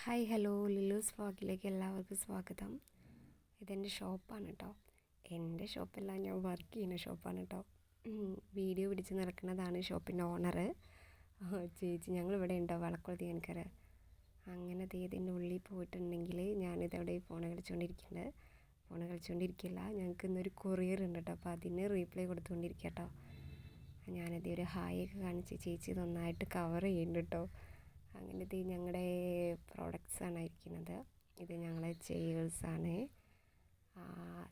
Hi hello ലിലൂസ് വ്ളോഗിലേക്ക് എല്ലാവർക്കും സ്വാഗതം. ഇതെൻ്റെ ഷോപ്പാണ് കേട്ടോ. എൻ്റെ ഷോപ്പല്ല, ഞാൻ വർക്ക് ചെയ്യുന്ന ഷോപ്പാണ് കേട്ടോ. വീഡിയോ പിടിച്ച് നടക്കുന്നതാണ് ഷോപ്പിൻ്റെ ഓണർ ചേച്ചി. ഞങ്ങളിവിടെ ഉണ്ടോ വളക്കുളത്തി എനിക്കറ്. അങ്ങനെ ഇതിൻ്റെ ഉള്ളിൽ പോയിട്ടുണ്ടെങ്കിൽ ഞാനിതവിടെ ഫോൺ കളിച്ചുകൊണ്ടിരിക്കില്ല. ഞങ്ങൾക്ക് ഇന്നൊരു കൊറിയർ ഉണ്ട് കേട്ടോ. അപ്പോൾ അതിന് റീപ്ലൈ കൊടുത്തുകൊണ്ടിരിക്കുക കേട്ടോ. ഞാനത് ഒരു ഹായ് ഒക്കെ കാണിച്ച് ചേച്ചി നന്നായിട്ട് കവർ ചെയ്യുന്നുണ്ട് കേട്ടോ. അങ്ങനത്തെ ഞങ്ങളുടെ പ്രോഡക്റ്റ്സാണ് ഇരിക്കുന്നത്. ഇത് ഞങ്ങളെ ചെയേഴ്സാണ്,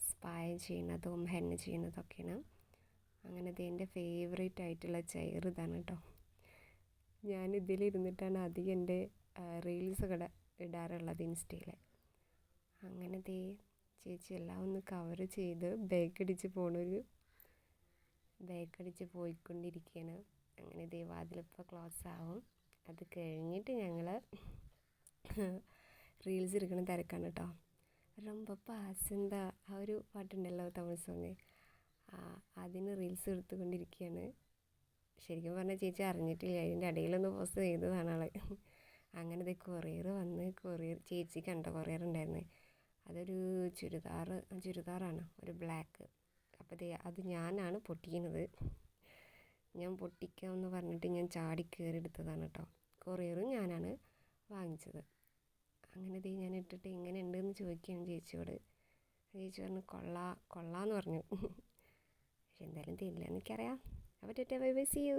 സ്പായ ചെയ്യുന്നതും ഹെന്ന ചെയ്യുന്നതൊക്കെയാണ്. അങ്ങനത്തെ എൻ്റെ ഫേവറേറ്റ് ആയിട്ടുള്ള ചെയർ ഇതാണ് കേട്ടോ. ഞാനിതിലിരുന്നിട്ടാണ് അധികം എൻ്റെ റീൽസ് ഇടാറുള്ളത് ഇൻസ്റ്റയിൽ. അങ്ങനത്തെ ചേച്ചി എല്ലാം ഒന്ന് കവർ ചെയ്ത് ബേക്കടിച്ച് പോയിക്കൊണ്ടിരിക്കുകയാണ്. അങ്ങനെ വാതിലിപ്പോൾ ക്ലോസ് ആവും. അത് കഴിഞ്ഞിട്ട് ഞങ്ങൾ റീൽസ് എടുക്കുന്ന തിരക്കാണ് കേട്ടോ. റൊമ്പ പാസന്താ ആ ഒരു പാട്ടുണ്ടല്ലോ, തമിഴ് സോങ്, അതിന് റീൽസ് എടുത്തുകൊണ്ടിരിക്കുകയാണ്. ശരിക്കും പറഞ്ഞാൽ ചേച്ചി അറിഞ്ഞിട്ടില്ല, അതിൻ്റെ ഇടയിലൊന്ന് പോസ്റ്റ് ചെയ്തതാണ് ആൾ. അങ്ങനെ കൊറിയർ ചേച്ചി കണ്ടോ, കൊറിയർ ഉണ്ടായിരുന്നു. അതൊരു ചുരിദാറാണ്, ഒരു ബ്ലാക്ക്. അപ്പോൾ അത് ഞാനാണ് പൊട്ടിക്കുന്നത്. ഞാൻ പൊട്ടിക്കാമെന്ന് പറഞ്ഞിട്ട് ഞാൻ ചാടി കയറി എടുത്തതാണ് കേട്ടോ. കൊറിയറും ഞാനാണ് വാങ്ങിച്ചത്. അങ്ങനെ ഞാൻ ഇട്ടിട്ട് എങ്ങനെ ഉണ്ടെന്ന് ചോദിക്കുകയാണ് ചേച്ചിയോട്. ചേച്ചി പറഞ്ഞു കൊള്ളാമെന്ന് പറഞ്ഞു. പക്ഷെ എന്തായാലും തരില്ല എനിക്കറിയാം. അപ്പോൾ ബൈ ബൈ, സീ യു.